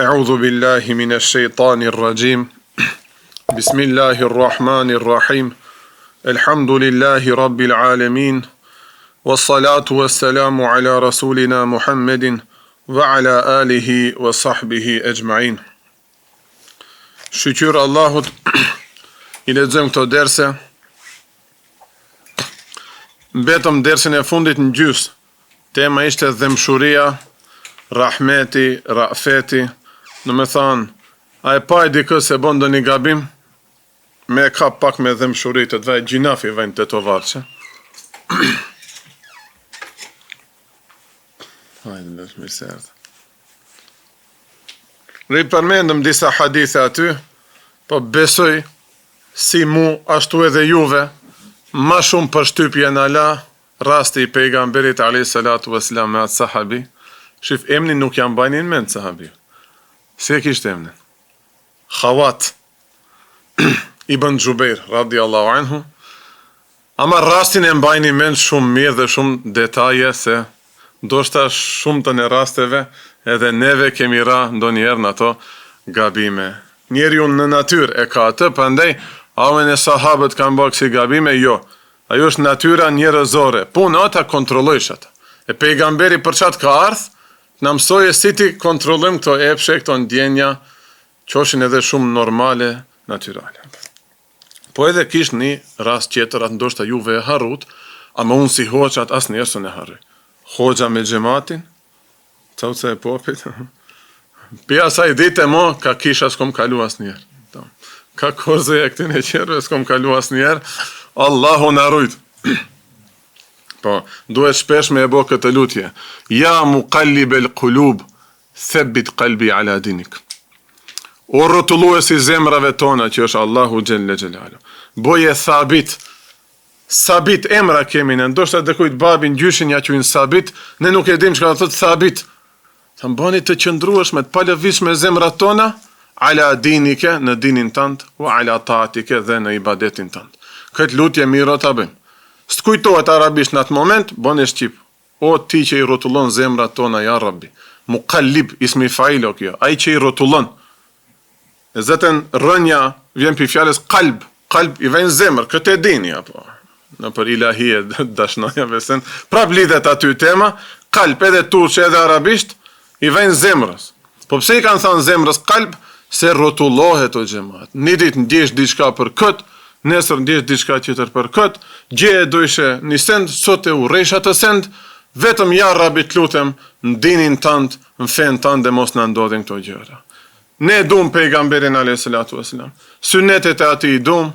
A'udhu billahi minash shaitanir rajim. Bismillahir rahmanir rahim. Alhamdulillahi rabbil alamin. Wassalatu wassalamu ala rasulina Muhammedin wa ala alihi wa sahbihi ajma'in. Shukr Allahut. I lexojmë këto derse. Mbetëm dersin e fundit në gjys. Tema ishte dhemshuria, rahmeti, rafeti. Në me thanë, a e pa e dikë se bon do një gabim, me ka pak me dhemshurit, të dvaj gjinafi vajnë të tovarë, që? Hajde, në shmirë se erdhe. Ri përmendëm disa hadithe aty, po besoj, si mu, ashtu edhe juve, ma shumë për shtypje në la, rasti i pejgamberit a.s. me atë sahabi, shif emni nuk janë bajnin mend sahabi. Se kishtë emnin? Khawat Ibn Gjubeir, radiallahu anhu. Ama rastin e mbajni mend shumë mirë dhe shumë detaje, se ndoshta shumë të në rasteve, edhe neve kemi ra ndonjëherë në ato gabime. Njeri unë në natyr e ka atë, përndej, awen e sahabët kanë bërë kësi gabime, jo. Ajo është natyra njerëzore, punë ata kontrollojsh ata. E pejgamberi për qatë ka ardhë, në mësoje si ti kontrollim këto epshe, këto ndjenja, qoshin edhe shumë normale, natyrale. Po edhe kish një rast tjetër, atë ndoshta juve e harrut, ama unë si hoqat as njerësën e harry. Hoxha me gjematin, cauca e popit, pia saj dite mo, ka kisha s'kom kalu as njerë. Ka korze e këtin e qerve, s'kom kalu as njerë, Allahu në rujt. Po, duhet shpesh me e bo këtë lutje. Ja muqallibel qulub, thabbit qalbi ala dinik. O rrotulluesi zemrave tona, që është Allahu xhelle xhelalu. Boje thabit. Sabit emra kemi në, ndoshta dhe kujt babin gjyshin ja quajnë sabit, ne nuk e dim çka do thotë sabit. Sa mbani të qëndrueshme, të palëvizshme zemrat tona, ala dinike, në dinin tënd, wa ala taatike, dhe në ibadetin tënd. Këtë lutje mirë ta bëjmë. Së kujtohet arabisht në atë moment, bon e shqip. O ti që i rotullon zemrat tona, ja Rabbi. Muqallib, ismi failo kjo. Ai që i rotullon. E zëten rënja, vjen për fjales qalb. Qalb i vejnë zemrë, këtë e dini, apo. Në për ilahie, dashnoja vesen. Prap lidhet aty tema, qalb edhe turqe edhe arabisht, i vejnë zemrës. Po pse i kanë thënë zemrës qalb, se rotullohet o gjemat. Një dit ndjesh diçka për këtë, nesër ndjesh diçka tjetër për këtë, gje e dojshe një send, sot e urejsha të send, vetëm ja Rabi të lutem, në dinin tënd, në fen tënd, dhe mos në ndodhin këto gjëra. Ne dum pejgamberin a.s. Synetet e ati i dum,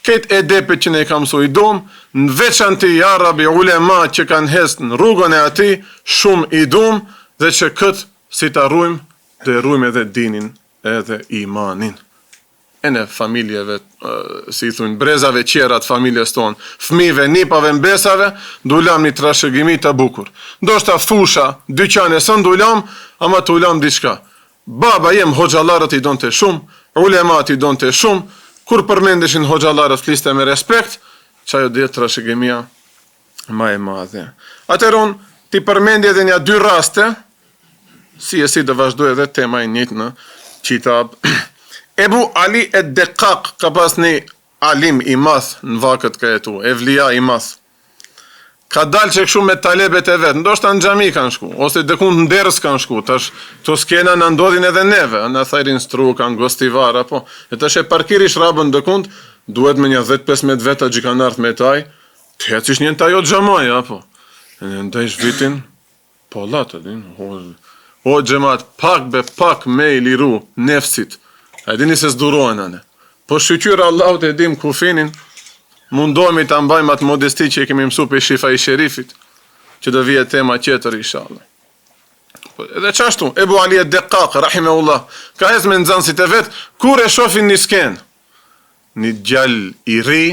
ketë edepet që ne i kam su i dum, në veçan ti ja Rabi ulema që kanë hest në rrugën e ati, shumë i dum, dhe që këtë si të rrujmë, dhe rrujmë edhe dinin edhe imanin. E në familjeve, si i thunë, brezave qerat familjes tonë, fmive, nipave, mbesave, ndulam një trashëgimi të bukur. Ndoshta fusha, dyqane, së ndulam, ama të ulam diçka. Baba jem hoxalarët i donë të shumë, ulemat i donë të shumë, kur përmendeshin hoxalarët fliste me respekt, që ajo dhe trashëgimia ma e madhe. Atëron, ti përmendje dhe një dy raste, si dhe vazhdoj edhe tema i njët në qitab. Ebu Ali e Dekak ka pas një alim i math në vakët ka jetu, evlia i math. Ka dalë që këshu me talebet e vetë, ndoshta në xhami kanë shku, ose dëkun në derës kanë shku, tash të skena në ndodhin edhe neve, në thajrin stru, kanë gostivar, apo, e tash e parkiri shrabën dëkund, duhet me një 10-15 veta gjikanart me taj, të hecish një në tajo xhamaj, apo, e në ndajsh vitin, po latë, o gjemat, pak me i liru nefsit, a dini se s'durohen anë. Po shqyqyra Allahut e dim kufinin, mundohemi të mbajmë atë modesti që i kemi mësu për shifa i sherifit, që do vije tema qetër, inshallah. Edhe qashtu, Ebu Ali e Dekak, rahimehullah, ka hez me nxënësit e vetë, kur e shofin një skenë, një gjall i ri,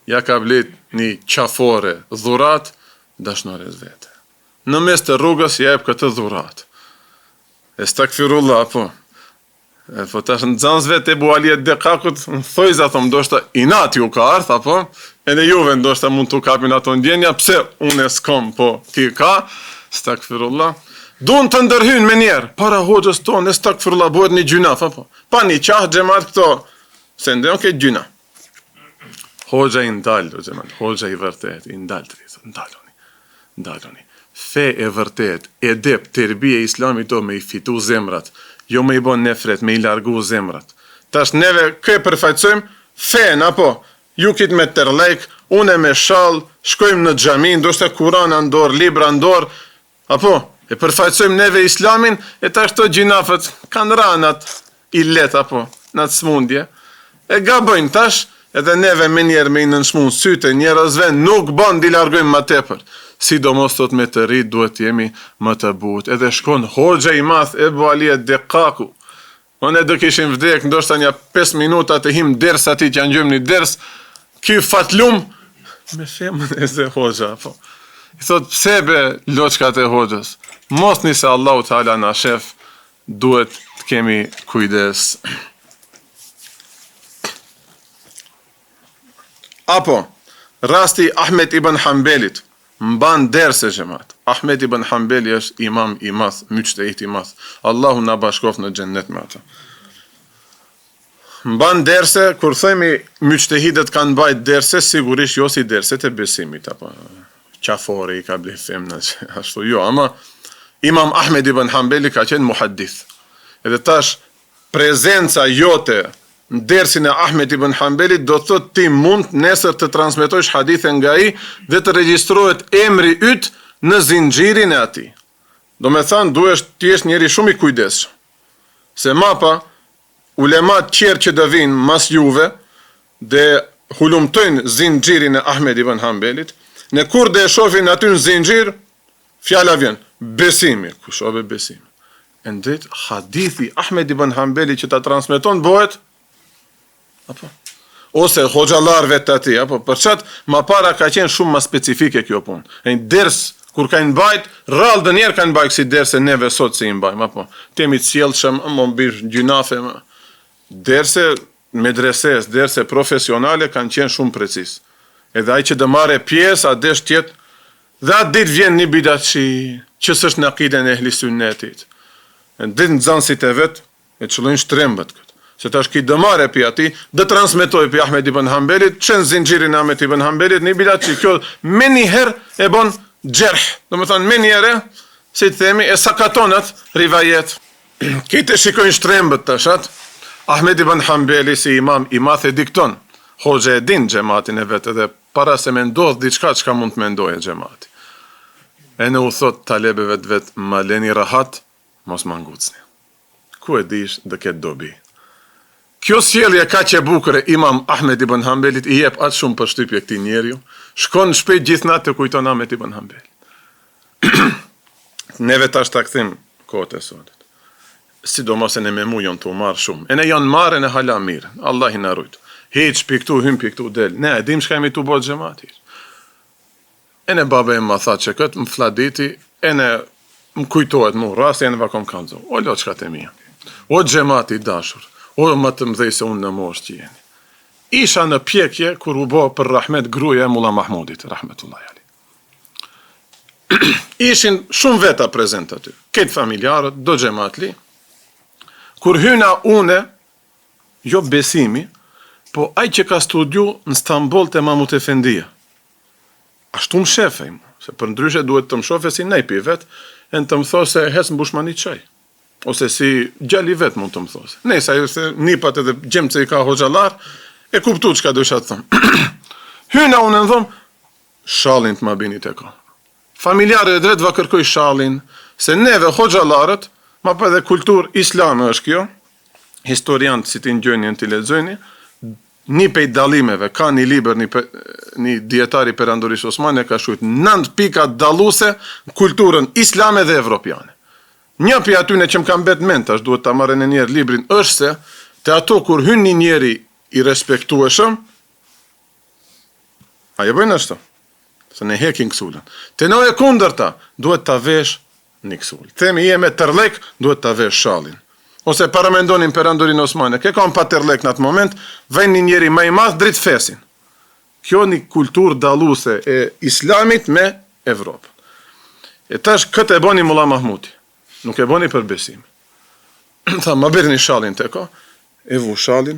ja ka blet një qafore dhurat, dashnore vetë. Në mes të rrugës ja jep këtë dhurat. Estakfirullah, po. Po tash në nxënësve të Ebu Ali e Dekakut, në thojza thom, ndoshta inat ju ka ardh, apo, edhe juve ndoshta mund të kapin ato ndjenja, pse unë s'kom, po ti ka, stakfirullah. Duan të ndërhyjnë me njerë, para hoxhës tonë, stakfirullah, bëhet një gjynaf, apo. Pa një qahë xhamat këto, se ndon këtë gjyna. Hoxha i ndalë, xhamat, hoxha i vërtet, i ndalë, ndaloni. Fe e vërtet, edep, terbije islamit do me i fitu zemrat, jo me i bon nefret, me i largu zemrat. Tash neve kë përfaqësojmë fen, apo, ju kitë me tërlek, une me shall, shkojmë në xhami, ndoshta Kurana ndor, libra ndor, apo, e përfaqësojmë neve islamin, e tash këto gjinafët kanë ranat i let, apo, në të smundje, e gabojnë tash, edhe neve me njerë me i nënshmun syte, njerëzve nuk bon di largojmë më tepër. Sidomos thot me të rrit duhet jemi më të but. Edhe shkon hoxha i math Ebu Ali Dekaku. Unë do kishim vdek, ndoshta një 5 minuta të him ders aty që janë gjym një ders, ky fatlum me femën e ze hoxha, po. I thot pse be loçkat e hoxhës? Mosni se Allahu Teala na shef, duhet të kemi kujdes. Apo, rasti Ahmed ibn Hanbelit, mban derse xhamat. Ahmed ibn Hanbeli është imam i madh, mujtehid i madh. Allahu na bashkoft në xhennet me ata. Mban derse, kur themi mujtehidët kanë bajt derse, sigurisht jo si derset e besimit, apo qafori i ka ble femna, ashtu jo, ama imam Ahmed ibn Hanbeli ka qenë muhaddith. Edhe tash, prezenca jote në dersin e Ahmed ibn Hanbelit do të thotë ti mund nesër të transmetojsh hadithe nga ai dhe të regjistrohet emri yt në zinxhirin e atij. Do me thënë duhesh të jesh njeri shumë i kujdesshëm. Se mapa ulemat tjerë që do vinë mas juve dhe hulumtojnë zinxhirin e Ahmed ibn Hanbelit, në kur dhe e shohin aty në zinxhir, fjala vjen besimi, kush o be besimi. Ndet hadithi Ahmed ibn Hanbeli që ta transmeton bëhet apo ose hoxhallarëve të atij, apo për çat më para ka qenë shumë më specifike kjo punë. Një ders kur kanë mbajt, rrallë dhe njerë kanë mbajt si derse neve sot si i mbajmë, apo temi të sjellshëm, më mbish gjunafe, derse medreses, derse profesionale kanë qenë shumë precis. Edhe ai që do marrë pjesë, a desh tjetë, dhe atë ditë vjen një bidatçi, që s'është në akiden e ehli sunnetit. Ditë në nxënësit e vet, e çllojnë shtrembët këtë. Se tash ki dëmare për ati, dhe transmetoj për Ahmed ibn Hanbelit, qenë zinxhirin Ahmed ibn Hanbelit, një bidat që kjo me njëherë e bon gjerh. Do më thonë me njëherë, si të themi, e sakatonat rivajet. Kite shikojnë shtrembët të shat, Ahmed ibn Hanbeli si imam i math e dikton, hoxhe e din xhamatin e vetë, dhe para se me ndodh diçka që ka mund të mendoje xhamati. E në u thot talebeve të vetë, ma leni rahat, mos ma ngucni. Ku e dish dhe ketë dobi. Kjo sjellje ka që bukur e imam Ahmed ibn Hanbelit i jep atë shumë përshtypje këtij njeriu, shkon shpejt gjithnatë të kujton Ahmed ibn Hanbel. Neve tash ta kthim kohët e sotit. Sidomos e ne me mu janë të marrë shumë. E ne janë marrë e ne hala mirë. Allah i na rujt. Hiç piktu, hym piktu del. Ne e dim çka jemi tu bot xhamati. E ne baba e ma tha që këtë më fladiti, e ne më kujtohet mu rasti e ne vakom kanzo. O lo çka të mia. O xhamati dashur. O më të mdhej se unë në moshë që jeni. Isha në pjekje kur u bo për rahmet gruja e Mulla Mahmudit, rahmetullahi ali. Ishin shumë veta prezent aty, këtë familjarët, do xhamatli. Kur hyna une, jo besimi, po ai që ka studiu në Stamboll te Mahmut Efendia. Ashtu më shefej mu, se për ndryshe duhet të më shofe si nejpi vet, e në të më thosë se hes mbush ma një qaj. Ose si gjalli vet mund të më thosë. Nesa, ju se nipat edhe gjemë që i ka hoxhallar, e kuptu që ka dusha të thëmë. Hyna unë në dhëmë, shalin të ma bini të ka. Familjare e drejt va kërkoj shalin, se neve hoxhallarët, ma pa edhe kultur islame është kjo, historiantë si ti njënjën të lexojni, një pej dalimeve, ka një liber, një dietari perandorisht Osmane ka shujt 9 pika daluse në kulturën islame dhe evropiane. Një për atyne që më kam bet ment, është duhet të marrë në njerë librin, është se, të ato kur hyn një njeri i respektueshëm, ajo bëjnë ashtu, se ne hekin kësullën. Të në e kundërta, duhet të vesh një kësull. Themi je me tërlek, duhet të vesh shalin. Ose paramendonin perandorin Osmane, ke kam pa tërlek në atë moment, vejnë një njeri ma i madh dritë fesin. Kjo një kultur daluse e islamit me Evropën. E tash këtë e boni Mulla Mahmuti. Nuk e boni për besim. Tha, ma bëri një shalin të ka, e vu shalin,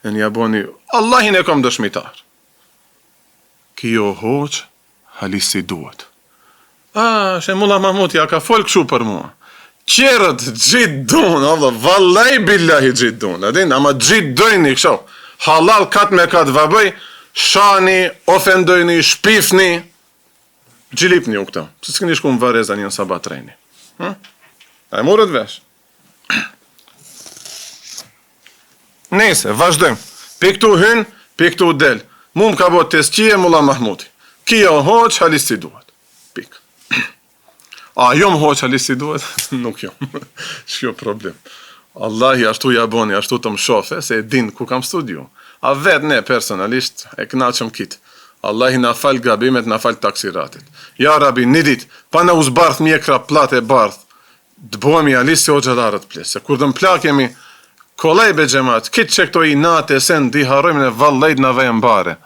e një boni, Allahin e kom dëshmitar. Kjo hoq, halis si duhet. Shemulla Mahmuti, ka fol këshu për mua. Qerët gjitë dun, vallaj billahi gjitë dun, ama gjitë dojni kësho, halal katë me katë vabëj, shani, ofendojni, shpifni, gjilipni u këta, se s'këni shku më vareza një në sabat rejni. A e murët vesh. Nese, vazhdojmë. Piktu hyn, piktu del. Mu më ka bot teskije Mulla Mahmuti. Kjo hoq, halis si duhet. Pik. A jo më hoq, halis si duhet? Nuk jo. Shkjo problem. Allahi ashtu ja boni, ashtu të më shofe, se e din ku kam studiu. A vetë ne personalisht e knaqëm kitë. Allahi na fal gabimet, na fal taksiratit. Ja Rabi, një dit, pa na uzbarth mjekra plate barth, të bohemi alisë si o gjelarët plesë. Se kur dhe më plakemi, kolaj be gjemat, kitë që këto i nate, sen, di harojmë në vallajt në vejnë bare.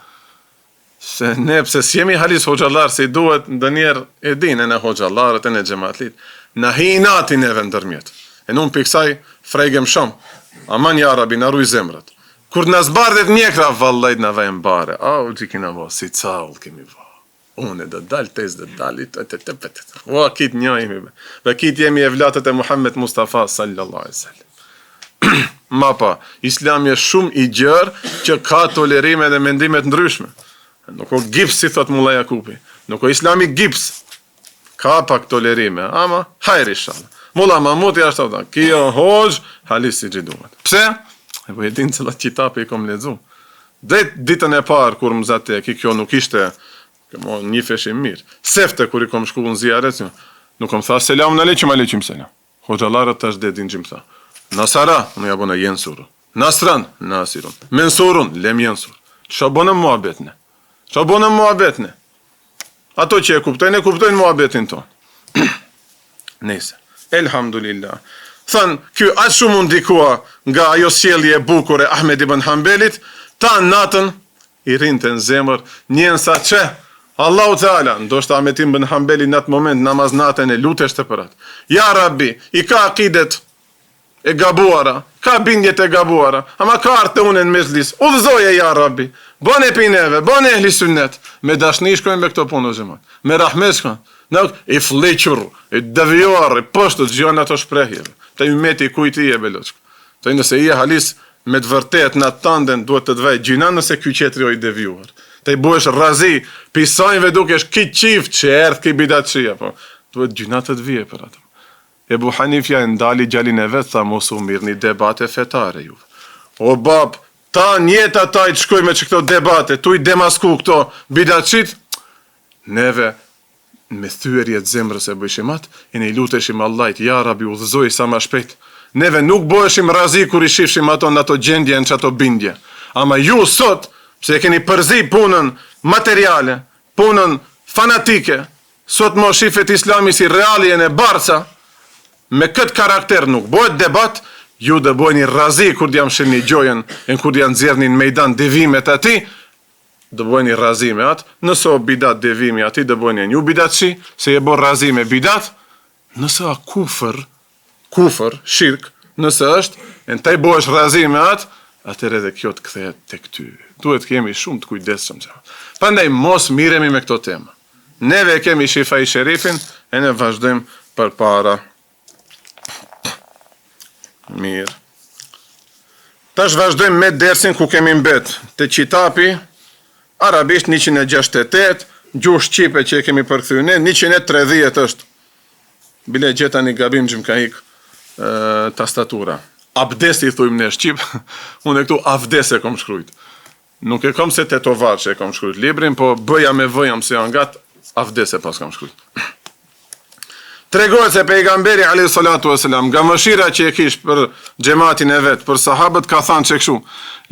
Se ne, pëse s'jemi halis hoxalarë si duhet, ndë njerë e din e në hoxalarët e në gjematlit, në hi i nati neve ndërmjet. E nun piksaj, frejgem shumë, aman ja Rabi, në ruj zemrët. Kur në zbardhet mjekra, vallajt në vejnë bare. U gjikina vo, si caull kemi vo. Unë dhe dal, tez dhe dal, o, kit njojmi, dhe kit jemi evlatët e Muhammed Mustafa, sallallahu alaihi sallam. Ma pa, islami është shumë i gjërë që ka tolerime dhe mendimet ndryshme. Nuk o gips, si thot Mulla Jakupi. Nuk o islami gips. Ka pak tolerime, ama hajri shalë. Mulla Mahmuti ashtë të kjo hoxh, halis si gjithumet. Pse? E po e din cëllat qitapi i kom ledzu. Dhe ditën e parë, kur më zate, kjo nuk ishte një feshim mirë. Sefte, kur i kom shku në zjarët, nuk kom tha, selam në leqim, aleqim selam. Hoxalarët tash dhe din gjim tha. Nasara, në jabona jensurun. Nasran, nasirun. Mensurun, lem jensur. Qa bonëm muabetne? Qa bonëm muabetne? Ato që e kuptojnë muabetin tonë. Nese, elhamdulillah. Thënë, kjo atë shumë ndikua nga ajo sjellje e bukur e Ahmed ibn Hanbelit, ta natën i rinte në zemër njën sa që Allahu Teala, ndoshta Ahmed ibn Hanbeli në atë moment namaz natën e luteshte për atë. Ja Rabbi, i ka akidet e gabuara, ka bindjet e gabuara, ama ka artë unë në mezlis, udhëzoje ja Rabbi, bone pineve, bone ehli sunnet, me dashni shkojnë me këto punë o zemat, me rahmet shkojnë, i fliqur, i devjuar, i poshtu të gjojnë ato shprehjeve, të i meti kujti e beloqk. Të i nëse i e halis me të vërtet në atë tanden, duhet të dvej gjina nëse kjo qetri o i devjuar. Të i buesh razi, pisajnve dukesh ki qift që erdh ki bidat qia, po, duhet gjina të dvije për atëm. Ebu Hanifja e ndali gjallin e vetë, tha mos u mirë një debate fetare juve. O bab, ta njeta ta i të shkoj me që këto debate, tu i demasku këto bidaqit, neve me thyërje të zemrës e bëjshimat, e ne i luteshim Allahit, ja Rabi u dhëzoj sa ma shpejt. Neve nuk bëheshim razi kur i shifshim ato në ato gjendje, në që ato bindje. Ama ju sot, pse e keni përzi punën materiale, punën fanatike, sot më shifet islami si realien e barca, me këtë karakter nuk bëhet debat, ju dhe bëjni razi kur jam shilni gjojen, e kur janë zjerni në mejdan devimet ati, dhe bëjni razi me atë, nëse o bidat devimi ati, dhe bëjni një bidat shi, se je bo razi me bidat, nëse a kufër, shirk, nëse është, e në taj bëhesh razi me atë, atër edhe kjo të kthehet të këty. Duhet kemi shumë të kujdesshëm. Prandaj mos miremi me këto tema. Neve kemi shifa i sherifin, e ne vazhdojmë për para. Mirë. Tash vazhdojmë me dersin ku kemi mbet. Te qitapi, arabisht 168, gjuhë shqipe që e kemi përkthyr ne, 130 është. Bile gjeta një gabim që më ka ik tastatura. Abdesi i thujmë në shqip, unë e këtu avdese kom shkrujt. Nuk e kom se tetovar që e kom shkrujt librin, po bëja me vëjam se janë gatë, avdese pas kom shkrujt. Tregohet se pejgamberi alayhi salatu wasalam, nga mëshira që e kish për xhamatin e vet, për sahabët ka thënë se kështu: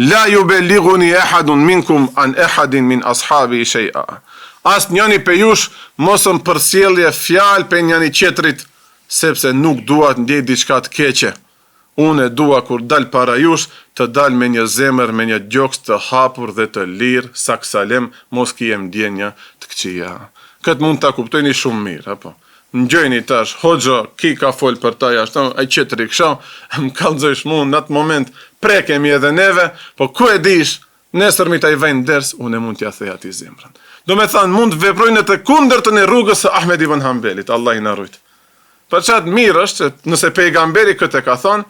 La yuballighuni ahadun minkum an ahadin min ashabi shay'a. Asnjëri pe jush mos më përsjellje fjalë pe njëri tjetrit, sepse nuk dua të ndjej diçka të keqe. Unë dua kur dal para jush të dal me një zemër, me një gjoks të hapur dhe të lirë, saksalem, mos kijem ndjenja të këqija. Këtë mund ta kuptojni shumë mirë, apo? Ngjojni tash, hoxha, ki ka fol për ta jashtë, ai qetëri kësha, më kallëzojsh mu në atë moment, prekemi edhe neve, po ku e dish, nesër mi ta i vajnë ders, unë e mund t'ja thej ati zemrën. Do me thanë, mund të veprojnë të kundërtën e rrugës së Ahmed ibn Hanbelit, Allah i na rujt. Për qatë mirë është, nëse pejgamberi këtë e ka thonë,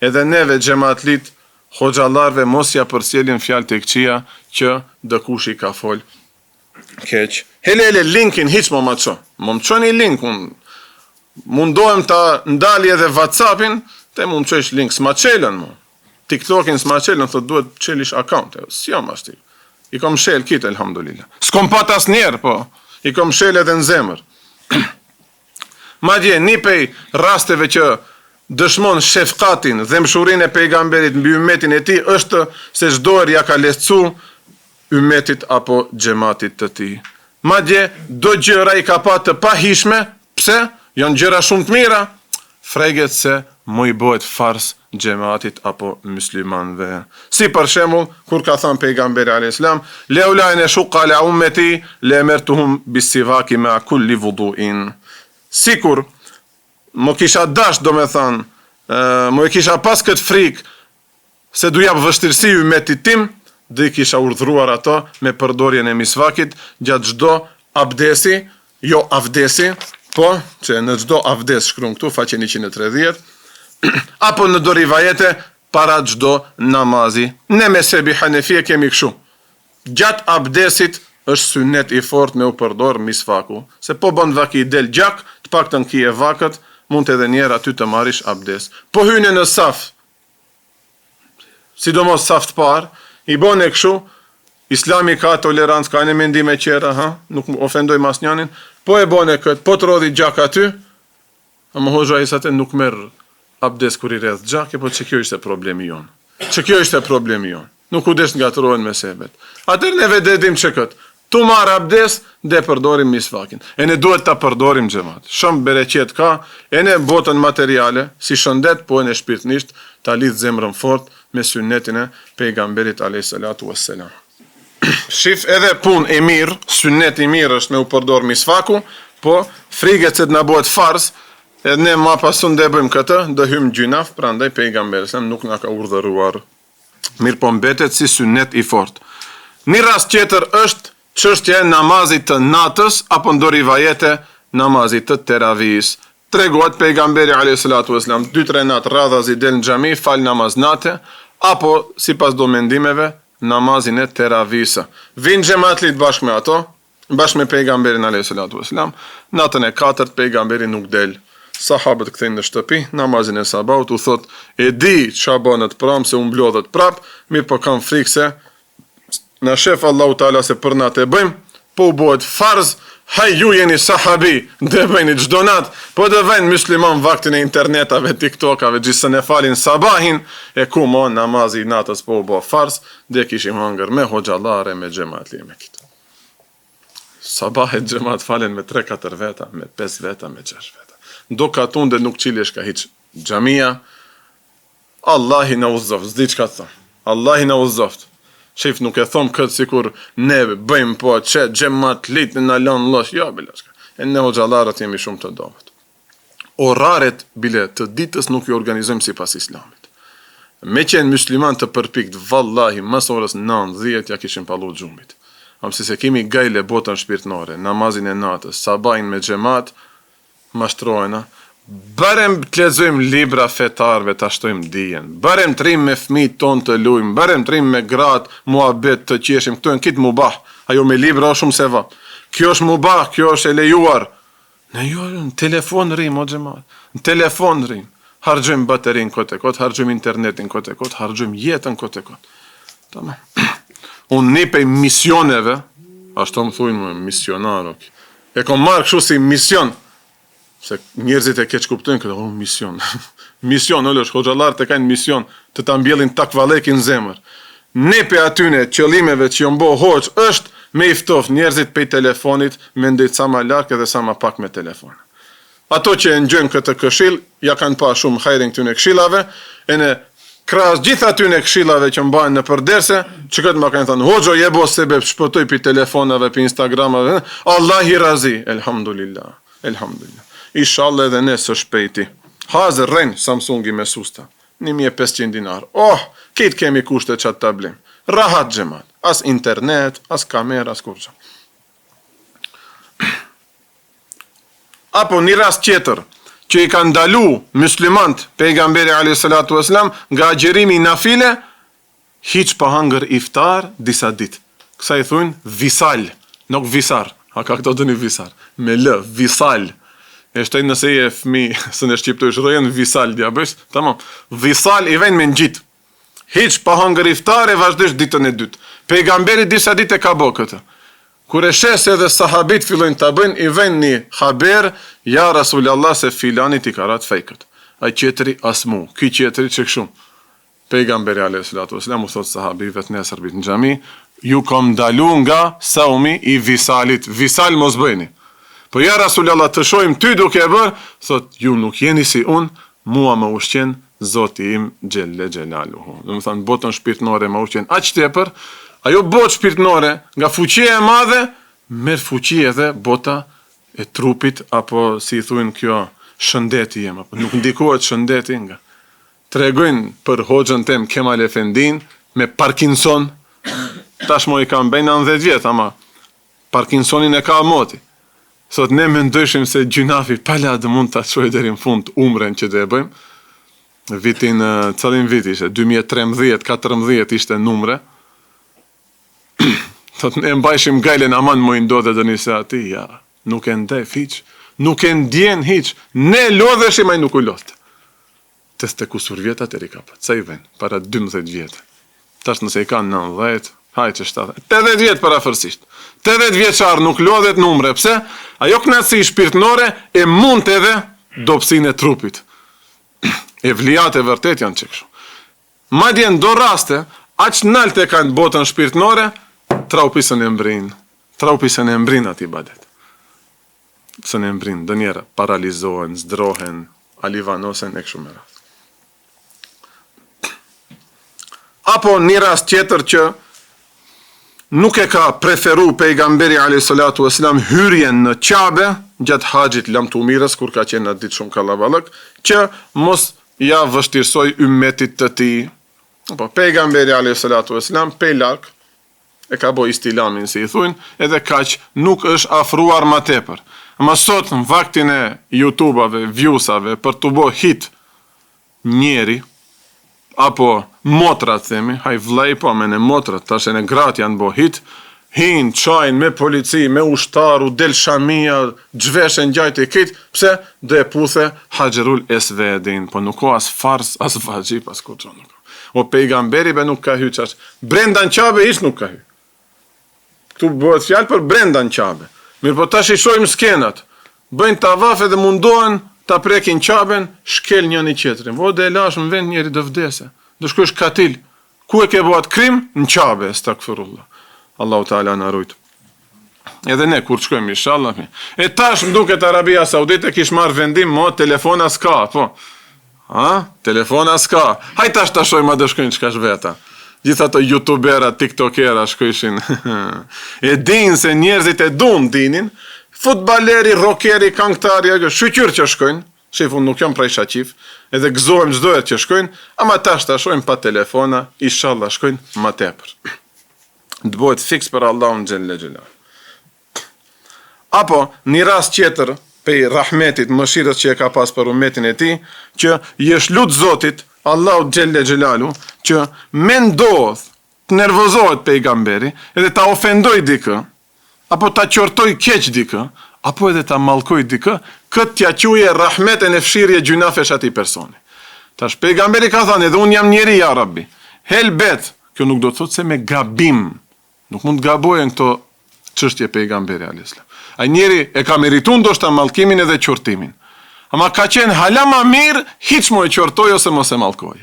edhe neve xhamatlit, hoxhallarve mos ja përcjellin fjalë të këqija që dëkush i ka fol keq. Hele linkin hiç më çon. Më çoni linkun. Mundohem ta ndali edhe WhatsAppin, te mund çojsh link s'ma çelën më. TikTokin s'ma çelën, thotë duhet çelish account. Si jam ashtu. I kam shel kit elhamdulillah. S'kom pat asnjëherë, po. I kam shel edhe në zemër. Madje një pej rasteve që dëshmon shefkatin dhe mshurinë e pejgamberit mbi ummetin e tij është se çdo herë ja ka lehtësu ummetit apo xhamatit të tij. Madje do gjëra i ka pa të pahishme, pse? Janë gjëra shumë të mira, freget se më i bëhet fars xhamatit apo muslimanëve. Si për shembull, kur ka thënë pejgamberi alayhis salam, "Leula an yashqa ala ummati la amartuhum bis-sivaki ma kulli wudu'in." Sikur më kisha dash, do me thanë, më e kisha pas këtë frikë se du jap vështirësi ummetit tim, dhe i kisha urdhruar ato me përdorjen e misvakit gjatë çdo abdesi, jo avdesi, po, që në çdo avdes shkruan këtu, faqe 130, apo në do rivajete para çdo namazi. Ne me sebi Hanefie kemi kështu. Gjatë abdesit është sunnet i fort me u përdor misvaku, se po bën vaki i del gjak, të paktën ki e vakët, mund edhe njerë aty të marish abdes. Po hyne në saf, sidomos saf të parë, i bën e kështu, Islami ka tolerancë, ka në mendime qera, nuk ofendoj mas njanin, po e bën e këtë, po të rodhi gjak aty, më hoxha i sate nuk merë abdes kur i rreth gjak, po që kjo ishte problemi jonë. Që kjo ishte problemi jonë. Nuk u desh nga të rohen me sebet. Atër neve dedim që këtë, tu marë abdes dhe përdorim misvakin. E ne duhet të përdorim xhamat. Shumë bereqet ka, e ne botën materiale, si shëndet, po e ne shpirtnisht, ta lidh zemrën fort me sunnetin e pejgamberit alayhis salatu wassalam. Shif edhe pun e mirë, sunnet i mirë është me u përdor misvaku, po friget se të na bëhet fars, edhe ne ma pasun dhe bëjmë këtë, dhe hymë gjynaf, prandaj pejgamberi nuk na ka urdhëruar. Mirë po mbetet si sunnet i fort. Një rast tjetër është çështja e namazit të natës apo ndo rivajete namazit të teravis. Tregohet pejgamberi alayhis salatu wassalam 2-3 natë radhazi del në xhami fal namaz nate apo sipas do mendimeve namazin e teravisa. Vin xhamatlit bashkë me ato, bashkë me pejgamberin alayhis salatu wassalam, natën e 4 pejgamberi nuk del. Sahabët kthejnë në shtëpi, namazin e sabahut, u thot, e di ç'a bënet pram se u mblodhet prap, mirë po kam frikë se në shef Allahu Teala se për natë e bëjmë, po u bëhet farz, haj ju jeni sahabi, dhe bëjni çdo natë, po dhe vajnë musliman vaktin e internetave, tiktokave, gjithse ne falin sabahin, e ku mo namazi natës po u bëhet farz, dhe kishim hangër me hoxhallare, me xhamatli, me kitë. Sabahet xhamat falen me 3-4 veta, me 5 veta, me 6 veta. Do ka tun dhe nuk qilesh ka hiq xhamia. Allahi na uzoft, zdi që ka të thëmë. Allahi na uzoft. Shif nuk e thom këtë sikur ne bëjmë po që xhamat litë në lanë losh. Ja, bilashka. E ne hoxhallarët jemi shumë të dovet. Oraret bile të ditës nuk i organizojmë si pas islamit. Me qenë musliman të përpikt, vallahi, mas orës 9-10 ja kishim palu gjumit. Amësi se kemi gajle botën shpirtnore, namazin e natës, sabahin me xhamat, mashtrojna, barem të lexojmë libra fetarve, të ashtojmë dijen, barem të rrim me fëmijët tonë të lujmë, barem të rrim me gratë, muhabet të qeshim, këtu e në kitë mubah, ajo me libra o shumë se va. Kjo është mubah, kjo është e lejuar. Në telefon rrim, o xhamat, në telefon rrim, hargjojmë baterin kote kot, hargjojmë internetin kote kot, hargjojmë jetën kote kot. Tamam. Unë një pej misioneve, ashtu më thujnë misionar, e kom marrë kështu si mision, se njerëzit e keq kuptojnë këtë, mision. Mision, ëllësh, hoxhallarët e kanë mision të ta mbjellin takvallekin zemër. Ne pe atyne qëllimeve që janë bo hoxh është me i ftoft njerëzit pe telefonit me ndejt sa ma lark edhe sa ma pak me telefon. Ato që e ngjojnë këtë këshill, ja kanë pa shumë hajrin këtyne këshillave, e në krahas gjithë atyne këshillave që mbajnë në përderse, që këtë ma kanë thënë, hoxho jebo sebeb, shpëtoj pi telefonave, pi Instagramave, Allah i razi, elhamdulillah, elhamdulillah. inshallah edhe ne së shpejti. Hazër rejnë Samsungi me susta. 1500 dinar. Kitë kemi kushte qatë të blim. Rahat gjemat. As internet, as kamera, as kurqa. Apo një rast tjetër, që i kanë ndalu muslimant pejgamberi a.s. nga agjerimi nafile, hiq pa hangër iftar disa dit. Kësa i thujnë visal, nuk visar. A ka këto dëni visar? Me lë, visal. E shtoj nëse je fmi, së në shqiptoj shrojen, visal djabësh, tamam. Visal i vejnë me në gjitë. Hiq pa hangër iftar e vazhdesh ditën e dytë. Pejgamberi disa dit e ka bo këtë. Kur e shes edhe sahabit fillojnë të bëjnë, i vejnë një haber, ja Rasulallah se filanit i karat fejkët. A qetëri asmu, ki qetëri që këshum. Pejgamberi a.s. u thot sahabive të nesërbit në gjami, ju kom dalu nga saumi i visalit. Visal mos bëjni. Po ja Rasulallah të shojmë ty duke e bërë, thot ju nuk jeni si unë, mua më ushqen Zoti im Gjelle Gjelaluhu. Dhe më thanë, botën shpirtnore më ushqen aq tepër, ajo botë shpirtnore nga fuqia e madhe, merr fuqi edhe bota e trupit, apo si i thujnë kjo shëndeti jem, apo nuk ndikohet shëndeti nga. Tregojnë për hoxhën tem Kemal Efendin me Parkinson, tashmo i kam bejnë 90 vjet, ama Parkinsonin e ka moti. Sot ne mendojshim se gjunafi pala dë mund të çojë deri në fund umren që do e bëjmë. Vitin, cëllin vit ishte, 2013-14 ishte numre. Thot ne mbajshim gajlen aman më ndodhe dhe njëse ati, ja, nuk e ndef hiq, nuk e ndjen hiq, ne lodheshim aj nuk u lodhte. Teste kusur vjetat e rikapat, sa i ven, para 12 vjetë. Tash nëse i kanë 90, hajtë që 70, 80 vjetë para fërsisht. 80 vjeçar nuk lodhet numre, pse? Ajo knatësi shpirtnore e mund edhe dopsin e trupit. E vlijat e vërtet janë që kështu. Madje në do raste, aq nalte kanë botën shpirtnore, traupisën e mbrin. Traupisën e mbrin ati badet. Sën e mbrin, dë njera, paralizohen, zdrohen, alivanosen e kështu me rast. Apo një rast tjetër që nuk e ka preferu pejgamberi a.s. hyrjen në Qabe, gjatë haqit lam të umirës, kur ka qenë atë ditë shumë kalabalëk, që mos ja vështirsoj ymmetit të ti. Po, pejgamberi a.s. pe lark, e ka bo istilamin, si i thujnë, edhe kaq nuk është afruar ma tepër. Ama sot në vaktin e YouTube-ave, viewsave, për të bo hit njeri, apo motrat themi, haj vllai po me në motrat, tash e në gratë janë bo hit, hinë, qajnë me polici, me ushtaru, del shamia, gjveshen gjajtë i kitë, pse dhe puthe Haxherul Esvedin, po nuk o as fars, as vajgjip, as kutro nuk o. O pejgamberi be nuk ka hy qash, brenda në Qabe ish nuk ka hy. Këtu bëhet fjalë për brenda në Qabe. Mirë po tash i shojmë skenat, bëjnë tavafe dhe mundohen ta prekin Qaben, shkel njëni qetrin. Vo dhe e lash më vend njeri dë vdese. Dë shkush katil. Ku e ke bëhat krim? Në Qabe, stakfirullah. Allahu Teala na rujt. Edhe ne kur shkojmë inshallah. E tash më duket Arabia Saudite kish marr vendim, mo telefona s'ka, po. Telefona s'ka. Haj tash ta shojmë a do shkojnë çka veta. Gjitha të youtubera, tiktokera shkojshin. E din se njerëzit e dinin, futbaleri, rockeri, këngëtari, shqyqyr që shkojnë, shifun nuk jam prej shaqif, edhe gëzohem çdohet që shkojnë, ama tash ta shojmë pa telefona, inshallah shkojnë ma tepër. Të bëhet fiks për Allahun Gjelle Gjelaluhu. Apo një rast tjetër pej rahmetit, mëshirës që e ka pas për ummetin e tij, që jesh lut Zotit Allahu Gjelle Gjelaluhu, që me ndodh të nervozohet pejgamberi, edhe ta ofendoj dikë, apo ta qortoj keq dikë, apo edhe ta mallkoj dikë, këtë t'ja quaje rahmeten e fshirje gjunafesh atij personi. Tash pejgamberi ka thënë, edhe unë jam njeri ja Rabbi. Helbet, kjo nuk do të thotë se me gabim. Nuk mund të gabojen këto çështje pejgamberi alayhis salam. Ai njeri e ka merituar ndoshta mallkimin edhe qortimin. Ama ka qenë hala ma mirë, hiç mo e qortoj ose mos e mallkoj.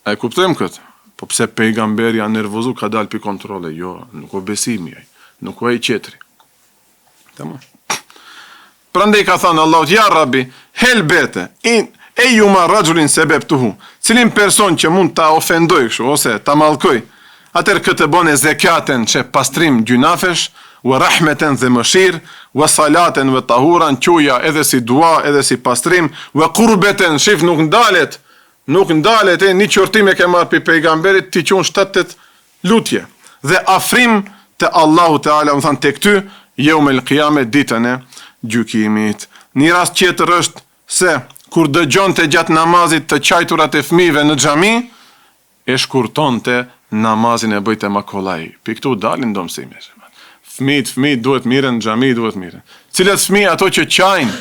A e kuptojmë këtë? Po pse pejgamberi janë nervozu, ka dalë pi kontrole? Jo, nuk o besimi ai, nuk o e qetri. Tamam. Prandaj ka thënë Allahu, ja Rabbi, helbete, e ju ma rajulin sebeb tuhu, cilin person që mund ta ofendoj kështu, ose ta mallkoj, atër këtë bone zekaten që pastrim gjunafesh, wa rahmeten dhe mëshirë, wa salaten wa tahuran, quja edhe si dua, edhe si pastrim, wa qurbeten, shif nuk ndalet, një qortim e ke marrë për pejgamberit, ti qun 7-8 lutje, dhe afrim të Allahu Teala, më thanë të këty, yawmul qiyamah, ditën e gjykimit. Një rast tjetër është se, kur dëgjon të gjatë namazit të qajturat e fëmijëve në xhami, e shkurton të namazin e bëjt e makollaj. Për këtu dalin do mësime. Fëmijët duhet miren, në xhami duhet miren. Cilat fëmijë ato që qajnë,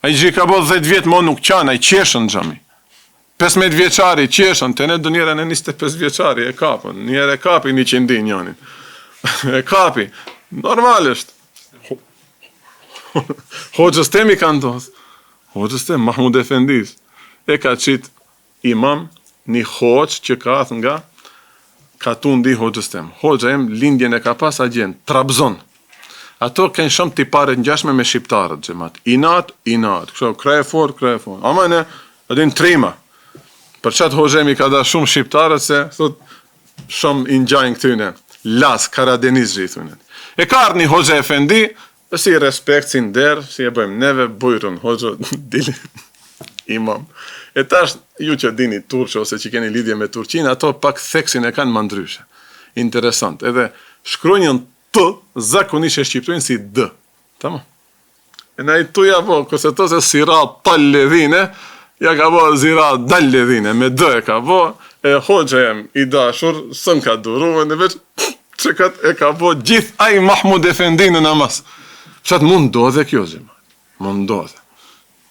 a i gjithë ka bo 10 vjetë, mo nuk qanë, a i qeshën në xhami. 15 vjeçari qeshën, të ne dë njëre në 25 vjeçari e kapën, njëre e kapi 100 din janin. E kapi, normal është. Hoxhës temi ka ndodhë. Hoxhës tem, Mahmud Efendis, e ka qitë imam një hoxhë që ka ath nga Katundi hoxhës tem. Hoxha em lindjen e ka pas a gjenë, Trabzon. Ato kënë shumë tipare ngjashme me shqiptarët, gjemat. Inat, kështu, kraje fort. Ama ne, edhin trima. Për qatë hoxhemi ka da shumë shqiptarët se, thot, shumë i ngjajnë këtyne. Las, Karadeniz gjithunet. E ka ardhë një Hoxha Efendi, si respekt, si nder, si e bëjmë neve, bujrën, Hoxha, dili, imam. E tash, ju që dini Turqë, ose që keni lidhje me Turqinë, ato pak theksin e kanë më ndryshe. Interesant. Edhe shkronjën T, zakonisht e shqiptojnë si D. Tama. E na i tuja po, këse to se sira tal ledhine, ja ka bo zira dal ledhine, me D e ka bo, e Hoxha jem i dashur, sën ka duru, në veç, që e ka bo gjith aj Mahmud Efendi në namaz. Qatë mund ndodhe kjo zima, mund ndodhe.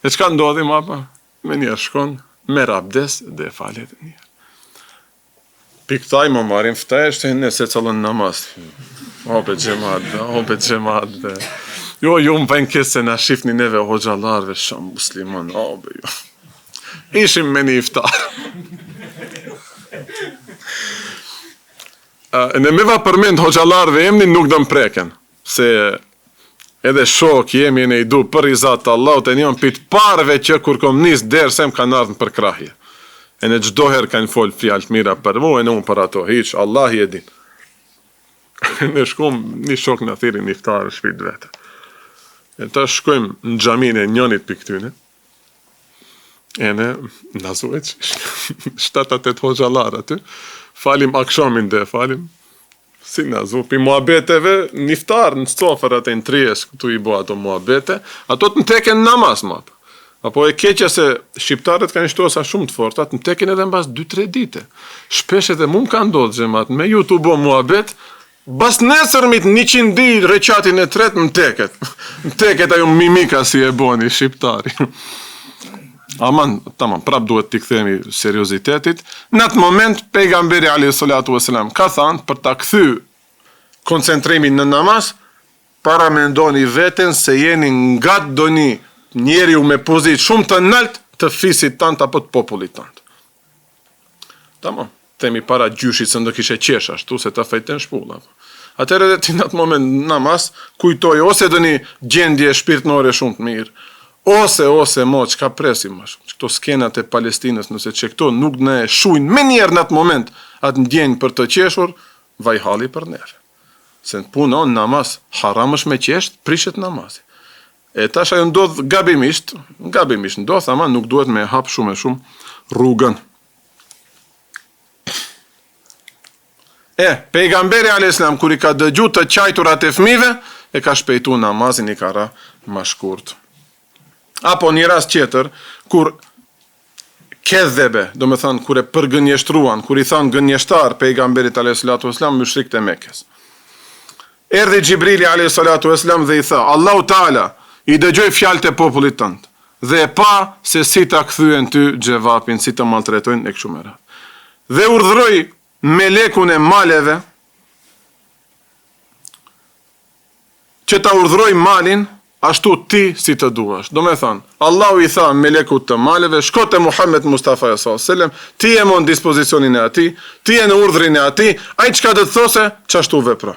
E qka ndodhe ma pa? Me njerë shkon, merë abdes dhe falet e njerë. Piktaj më marim ftaj, është e nëse cëllën namaz. Ope gjemat dhe. Jo, më bëjnë kese në shifni neve hoxalarve, shumë muslimon, ope jo. Ishim me një iftar. Në meva përmend hoxalarve emni nuk do më preken, se edhe shok jemi në i du për i zatë Allah, të njën pit parve që kur kom nis derë se më kanë ardhën për krahje. E në gjdoher kanë folë fjallë mira për mu, e në unë për ato hiq, Allah i edin. Në shkum një shok në thiri një iftarë shpit vete. E ta shkojmë në gjamin e njënit për këtyne, e në nazuet, 7-8 hoxalar aty, falim akshamin dhe falim, si nazu, pi muabeteve, niftar në stofer atë në trijes, këtu i bo ato muabete, ato të më teken namaz, mapë. Apo e keqja se shqiptarët kanë shtosa shumë të forta, të më teken edhe në bas 2-3 dite. Shpesh edhe mu më ka ndodhë, gjemat, me ju të bo muabet, bas nesërmit 100 di reqatin e tret më teket. Më teket ajo mimika si e boni shqiptari. Aman, tamam, prap duhet t'i kthemi seriozitetit. Në atë moment, pejgamberi a.s. ka thënë për ta kthy koncentrimin në namaz, para me ndoni veten se jeni nga doni njeri me pozit shumë të nalt të fisit tant apo të popullit tant. Tamam, themi para gjyshit se ndo kishe qesh ashtu se ta fejten shpulla. Atëherë edhe ti në atë moment namaz kujtoj ose do një gjendje shpirtnore shumë të mirë, ose mo, që ka presim ma shumë, që këto skenat e Palestinës, nëse që këto nuk në e shujnë me njerë në atë moment, atë ndjenjë për të qeshur, vaj hali për neve. Se në punë onë namaz, haram është me qesht, prishet namazi. E tash ajo ndodh gabimisht ndodh, ama nuk duhet me hap shumë e shumë rrugën. Pejgamberi a.s. kur i ka dëgju të qajturat e fëmijëve, e ka shpejtu namazin i ka ra ma shkurt. Apo një rast tjetër, kur kedhebe, do me thënë, kur e përgënjeshtruan, kur i thënë gënjeshtar pejgamberit a.s. mushrik të Mekës. Erdhi Gjibrili a.s. dhe i tha, Allahu Teala i dëgjoj fjalët e popullit tënd, dhe e pa se si ta kthyen ty xhevapin, si të maltretojnë e kështu me radhë. Dhe urdhëroi melekun e maleve që ta urdhëroj malin ashtu ti si të duash. Do me thënë, Allahu i tha melekut të maleve, shko te Muhammed Mustafa s.a.s. Ti e mon dispozicionin e ati, ti e në urdhrin e ati, ai çka do të those, çashtu vepro.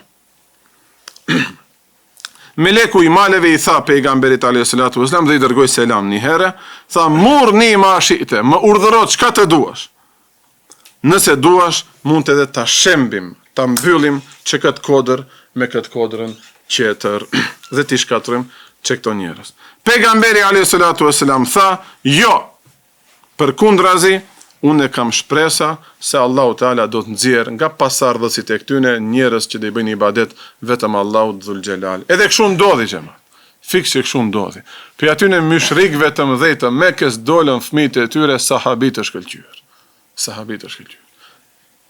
Meleku i maleve i tha pejgamberit a.s. dhe i dërgoj selam një herë, tha, murni ma shite, më urdhërot çka të duash. Nëse duash, mund edhe ta shembim, ta mbyllim që këtë kodër me këtë kodrën qetër dhe t'i shkatrojmë që këto njerëz. Pejgamberi a.s. tha, jo, përkundrazi, unë e kam shpresa se Allahu Teala do të nxjerrë nga pasardhësit e këtyne njerëz që do i bëjnë ibadet vetëm Allahut Dhul Xhelal. Edhe kështu ndodhi xhamat. Fiks që kështu ndodhi. Për atyne myshrikëve të mëdhej të Mekës dolën fëmijët e tyre sahabit të shkëlqyer. Sahabit të shkëlqyer.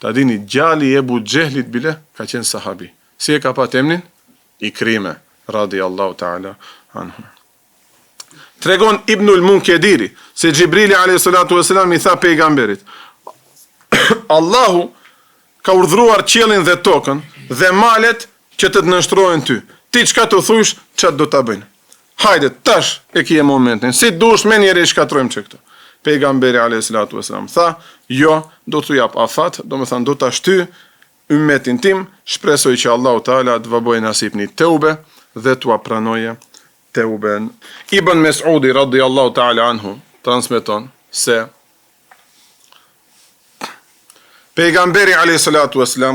Ta dini, gjali i Ebu Xehlit bile ka qenë sahabi. Si e ka pat emrin? Ikrime radhiyallahu ta'ala anhu. Tregon Ibnul Munkediri se Gjibrili a.s. i tha pejgamberit, Allahu ka urdhruar qiellin dhe tokën dhe malet që të nënshtrohen ty. Ti çka të thush, çat do ta bëjnë. Hajde, tash e kje momentin. Si dush me njeri shkatrojmë që këto. Pejgamberi a.s. tha, jo, do t'u jap afat, do me thanë, do t'a shty ummetin tim, shpresoj që Allahu Teala të vaboj nasip një teube dhe t'u apranoje teuben. Ibn Mes'udi radhiyallahu ta'ala anhu transmeton se pejgamberi a.s.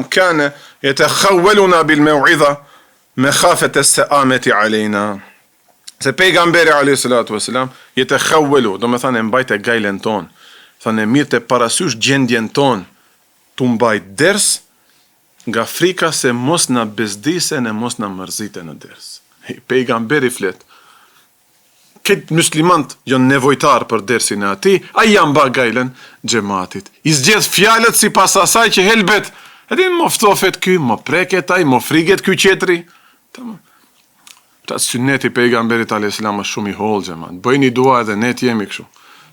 kane yatakhawwaluna bil maw'idha mekhafet as-sa'amati alejna. Se pejgamberi a.s. yatakhawwalu, do me thënë e mbajt e gajlen ton, thënë e mirë të parasysh gjendjen ton, të mbajt ders nga frika se mos na bezdise në mos na mërzite në ders. Pejgamberi flet, këtë muslimant janë nevojtar për dersin e ati, a janë ba gajlen gjematit. I zgjedh fjalët si pas asaj që helbet, edhe më ftofet ky, më preket aj, më friget ky qetri. Ta sunneti pejgamberit a.s. është shumë i hollë gjemat. Bëjni dua edhe ne t'jemi kështu.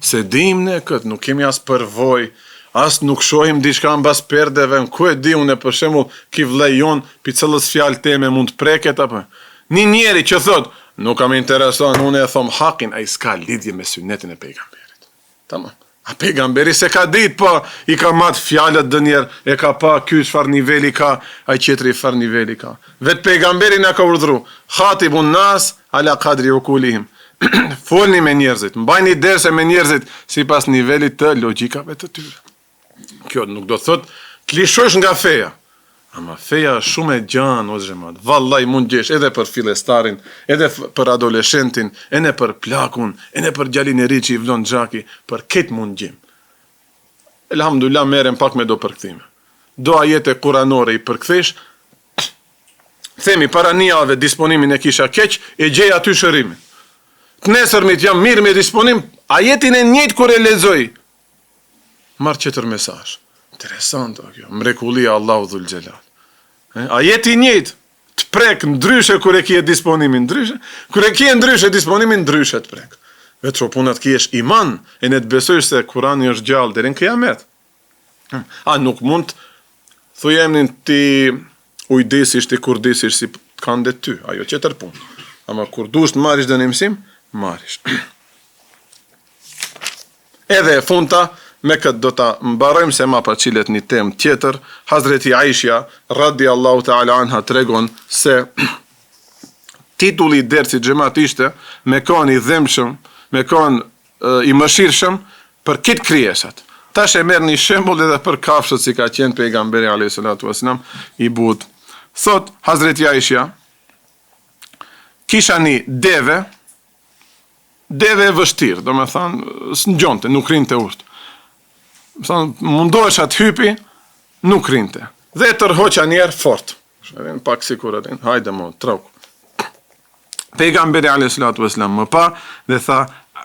Se dim ne këtë, nuk kemi as përvoj, as nuk shohim diçka mbas perdeve, ku e di unë për shembull ki vllai jon, pi cëllës fjalë teme mund të preket apo. Një njeri që thot, nuk kam intereson, unë e thom hakin, ai s'ka lidhje me sunnetin e pejgamberit. Tamam. A pejgamberi se ka dit, po i ka mat fjalët dë njerë, e ka pa ky çfarë niveli ka, ai qetri çfarë niveli ka. Vet pejgamberi na ka urdhëru, khatibun nas ala qadri ukulihim. Folni me njerëzit, mbajni derse me njerëzit sipas nivelit të logjikave të tyre. Kjo nuk do thot të lishosh nga feja. Ama feja është shumë e gjanë, o xhamat. Vallai mund gjesh edhe për fillestarin, edhe për adoleshentin, edhe për plakun, edhe për djalin e ri që i vlon xhaki, për këtë mund gjim. Elhamdulillah merrem pak me do përkthime. Do ajete kuranore i përkthesh, themi para një javë disponimin e kisha keq, e gjej aty shërimin. Të nesërmit jam mirë me disponim, ajetin e njëjtë kur e lexoj, marr çetër mesazh. Interesant kjo, mrekullia Allahu Dhul Xhelal. Ajeti njëjtë, të prek ndryshe kur e kje disponimin ndryshe, kur e kje ndryshe disponimin ndryshe të prek. Vetëm punat kjesh iman, e ne të besojsh se Kurani është gjallë deri në kiamet. A nuk mund thujemnin ti ujdesish, ti kurdesish si kanë dhe ty, ajo qetër punë. Ama kur dush të marrish dënim mësim, marrish. Edhe e funta, me këtë do ta mbarojmë se ma pa qilet një temë tjetër. Hazreti Aisha, radhiyallahu ta'ala anha, tregon se titulli i dersit xhamat ishte me kon i dhemshëm, me kon i mëshirshëm për këtë krijesat. Tash e merr një shembull edhe për kafshët si ka qenë pejgamberi alayhis salatu wasalam i but. Thot Hazreti Aisha, kisha një deve e vështirë, do me thanë, s'ngjonte, nuk rinte urtë. Mundohesh atë hypi, nuk rinte. Dhe tërhoqa njerë fort. Shërin pak si kur atin, hajde mo, trauku. Pejgamberi alayhis salatu wasalam më pa dhe tha,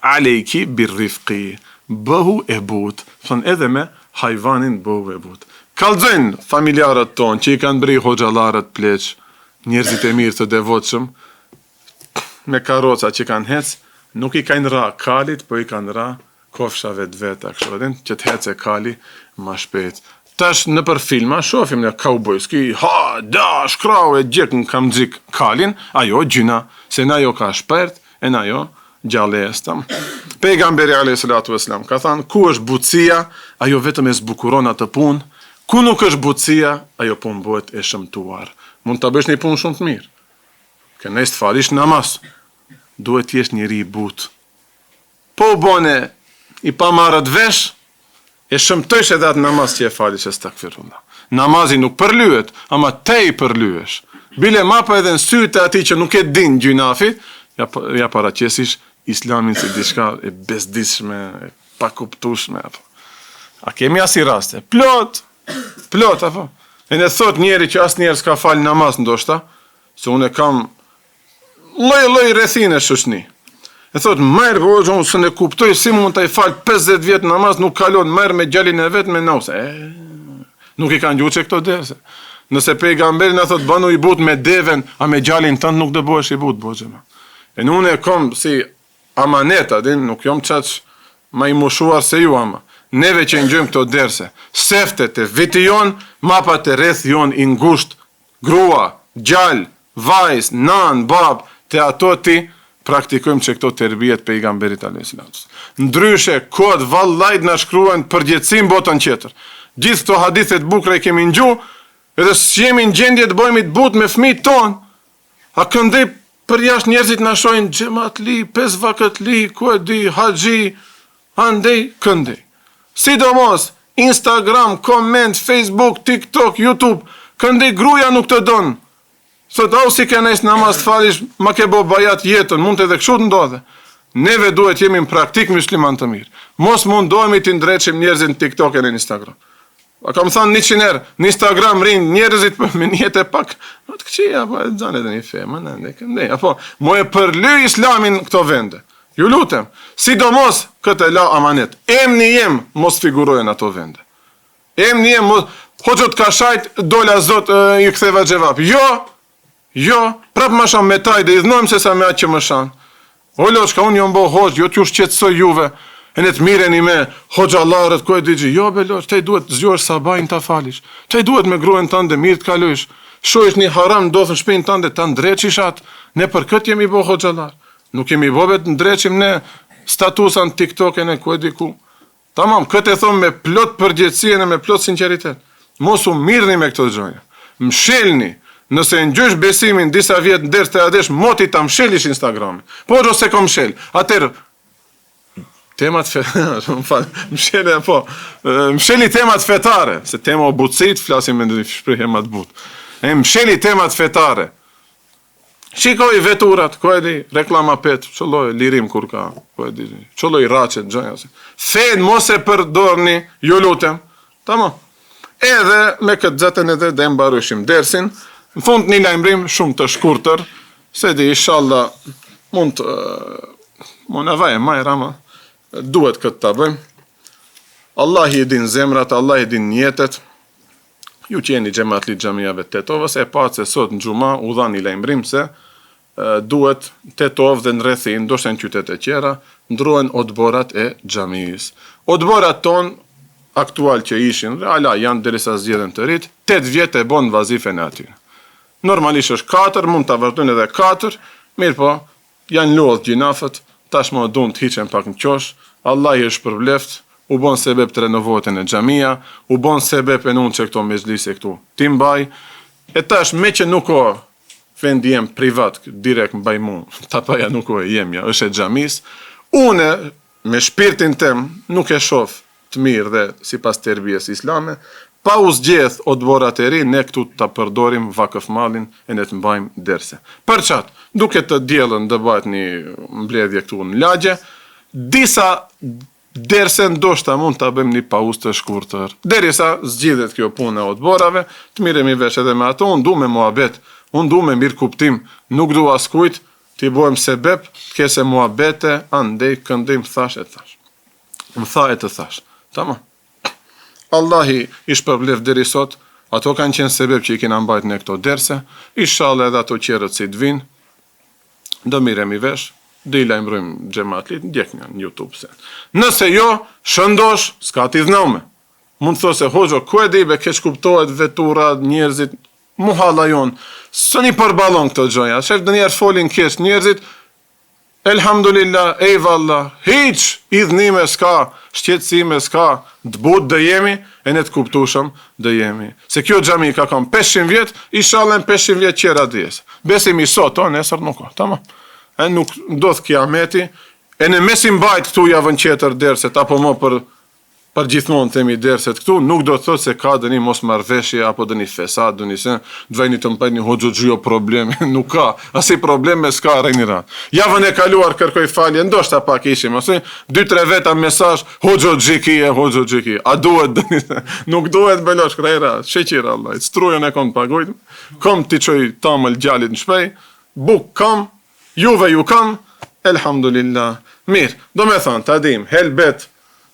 alejki birrifqi, bëhu e but. Thon edhe me hajvanin bëhu e but. Kallëzojnë familjarët tonë që i kanë bri hoxhallarët pleq, njerëzit e mirë të devotshëm, me karoca që kanë hec, nuk i kanë ra kalit, po i kanë ra kofshave të veta, kështu që të hece kali ma shpejt. Tash në për filma, shofim në cowboys, ki ha, da, shkrau e gjek në kam dzik kalin, ajo gjyna, se na jo ka shpert, e na jo gjalle estam. Pejgamberi alayhis salatu wasalam ka thënë, ku është butësia, ajo vetëm e zbukuron atë punë, ku nuk është butësia, ajo punë bëhet e shëmtuar. Mund të bësh një punë shumë të mirë. Kënaqësh të falish namaz, duhet të jesh njeri i butë. Po bone i pa marrët vesh, e shëmtojsh edhe atë namaz që e fali që stakfirullah. Namazi nuk përlyhet, ama te i përlyesh. Bile mapa edhe në sytë ati që nuk e din gjunafi, ja paraqesish islamin si diçka e bezdishme, e pakuptueshme apo. A kemi asi raste? Plot apo. E ne thot njeri që asnjëherë s'ka fal namaz ndoshta, se unë kam lloj rrethine shoqni. E thot merr hoxha unë s'e kuptoj si mund ta i fal 50 vjet namaz nuk kalon, merr me gjalin e vet me nause. Nuk i kanë gjuçë këto derse. Nëse pejgamberi na thot banu i but me deven, a me gjalin tënd nuk do bëhesh i but, boxhema. E unë e kom si amaneta, nuk jom çaq ma i mushuar se ju ama. Neve që ngjojmë këto derse, seftet e viti jon, mapat e rreth jon i ngusht, grua, gjal, vajz, nan, bab, te ato ti praktikojmë që këto terbijet pejgamberit a.s. Ndryshe, kod vallajt na shkruan përgjithësim botën tjetër. Gjithë këto hadithet bukra i kemi ngju, edhe s'jemi në gjendje të bëjmë të but me fëmijët ton. A këndej për jashtë njerëzit na shohin xhamatli, 5 vakatli, ku e di, haxhi, andej këndej. Sidomos Instagram, koment, Facebook, TikTok, YouTube, këndej gruaja nuk të don. Sot au si ke nes namaz të falish, ma ke bo bajat jetën, mund të edhe kështu të ndodhe. Neve duhet jemi në praktik musliman të mirë. Mos mundohemi të ndreqim njerëzit në TikTok e në Instagram. A kam thënë 100 herë, në Instagram rinë njerëzit me një jetë e pak, në të këqia, apo e zane dhe një femë, në këndej, apo, mo e përly islamin këto vende. Ju lutem, sidomos këtë la amanet, emni jem mos figurojnë ato vende. Emni jem, hoqët ka shajt, dola zot i ktheva gjevap. Jo, prap ma shanë me taj dhe i dhnojmë se sa me atë që më shanë. O loqka, unë jom bo hoqë, jo t'ju shqetsoj juve, e ne të mireni me hoxhallarët, ku e digji, jo be loqë, te duhet zgjohesh sabajnë ta falish, te duhet me gruën tënde mirë të kalojsh, shohish një haram ndodhën shpinë tënde, ta ndreqish atë, ne për këtë jemi bo hoxhallar. Nuk kemi bobe të ndreqim ne statusan TikTok e ne ku e di ku. Tamam, këtë e thomë me plot përgjithësien e me plot sinceritet. Mos u mirni me këto gjoja. Mshelni, nëse ngjush besimin disa vjet në derë të adesh, moti ta mshelish Instagramin. Po ose kom mshel. Atëherë temat msheli temat fetare, se tema o butësit, flasim me një shprehje më të butë. Msheli temat fetare. Shikoj veturat, ku e di, reklama pet, qëlloj lirim kur ka, ku e di, qëlloj racet, gjënja. Fejnë mos e përdorni, ju lutem, tamo. Edhe me këtë zëtën edhe dhe mbarushim dersin, në fund një lajmërim shumë të shkurtër, se di, inshallah, mund në vaje majra, ma, duhet këtë të bëjmë. Allah i din zemrat, Allah i din njetet, ju që jeni xhamatli xhamijave Tetova, se e pa se sot në gjuma u dha një lajmërim se duhet Tetov dhe në rrethin, ndoshta në qytete tjera, ndrohen odborat e xhamisë. Odborat ton aktual që ishin, ala janë derisa zgjedhen të rit, 8 vjet e bën vazifen e aty. Normalisht është 4, mund ta vërtojnë edhe 4, mirë po, janë lodh gjinafët, tashmë duan të hiqen pak në qosh, Allah i është përbleft, u bon sebeb të renovohet në xhamia, u bon sebeb e nun që këto mezhlise këtu ti mbaj, e tash me që nuk o vendi jem privat, direkt mbaj mu, tapaja nuk o jemja, është e xhamis, une me shpirtin tem nuk e shof të mirë dhe si pas terbijes islame, pa u zgjedh odborat e ri, ne këtu të përdorim vakëf malin e ne të mbajmë derse. Për qatë, duke të diellën dhe bëhet një mbledhje këtu në lagje, disa derse ndoshta mund të bëjmë një pauzë të shkurtër. Derisa zgjidhet kjo punë e odborave, të miremi vesh edhe me ato, unë du me muhabet, unë du me mirë kuptim, nuk du askujt, t'i bojmë sebeb, t'kese muhabete, andej, këndim, thash e thash. Më tha e të thash. Tama. Allahi ish përblef deri sot, ato kanë qenë sebeb që i kena mbajt në këto derse, inshallah edhe ato qerët si t'vin, do miremi vesh, dhe i lajmërojmë xhamatlit, ndjeknja në YouTube se. Nëse jo, shëndosh, s'ka t'i dhnome. Mund të thosë, hoxho, ku e dibe, keq kuptohet vetura, njerëzit, muhalla jonë, së një përbalon këto gjoja, shef dhe njerë folin keq njerëzit, elhamdulillah, eyvallah, hiq, idhnime s'ka, shqetsime s'ka, t'but dhe jemi, e ne t'kuptushëm dhe jemi. Se kjo xhami ka kam 500 vjet, inshallah në 500 vjet qera dhjes. Besim i sot, nesër nuk o, tamam. E nuk ndodh kiameti, e në mesin bajt këtu javën qetër derset, apo më për Për gjithmonë themi derset këtu, nuk do të thotë se ka dëni mos marrveshje apo dëni fesad, dëni se dvejni të mpejni hoxhoxhio probleme, nuk ka, asi probleme s'ka rejni rat. Javën e kaluar kërkoj falje, ndoshta pak ishim, ose 2-3 veta mesazh, hoxhoxhiki, a duhet dëni se, nuk duhet belosh krejra, sheqir Allah, strujën e kom pagujt, kom t'i qoj tamël gjallit në shpej, buk kam, juve ju kam, elhamdulillah. Mirë, do me thonë, ta dim, helbet,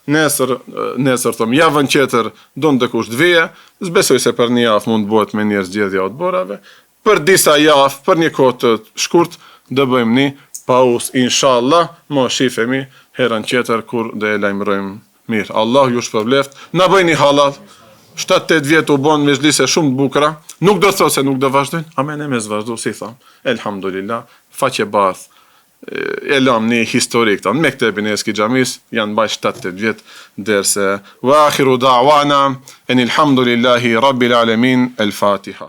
nesër thom, javën tjetër do në kush të vije, zbesoj se për një javë mund bëhet me njerëz zgjedhja të borave, për disa javë, për një kohë të shkurt, do bëjmë një pauzë, inshallah, mo shifemi herën tjetër kur dhe e lajmërojmë mirë. Allah ju shpërbleft, na bëjni halal, 7-8 vjetë u bon me zlise shumë të bukra, nuk do të thotë se nuk do vazhdojnë, amen e me zvazhdu, si tham, elhamdulillah, faqe bardh, e lam një historik të në mektebin e eski gjamis, janë baj 7-8 vjetë, derse, wa akhiru da'wana, enilhamdulillahi rabbil alemin, el Fatiha.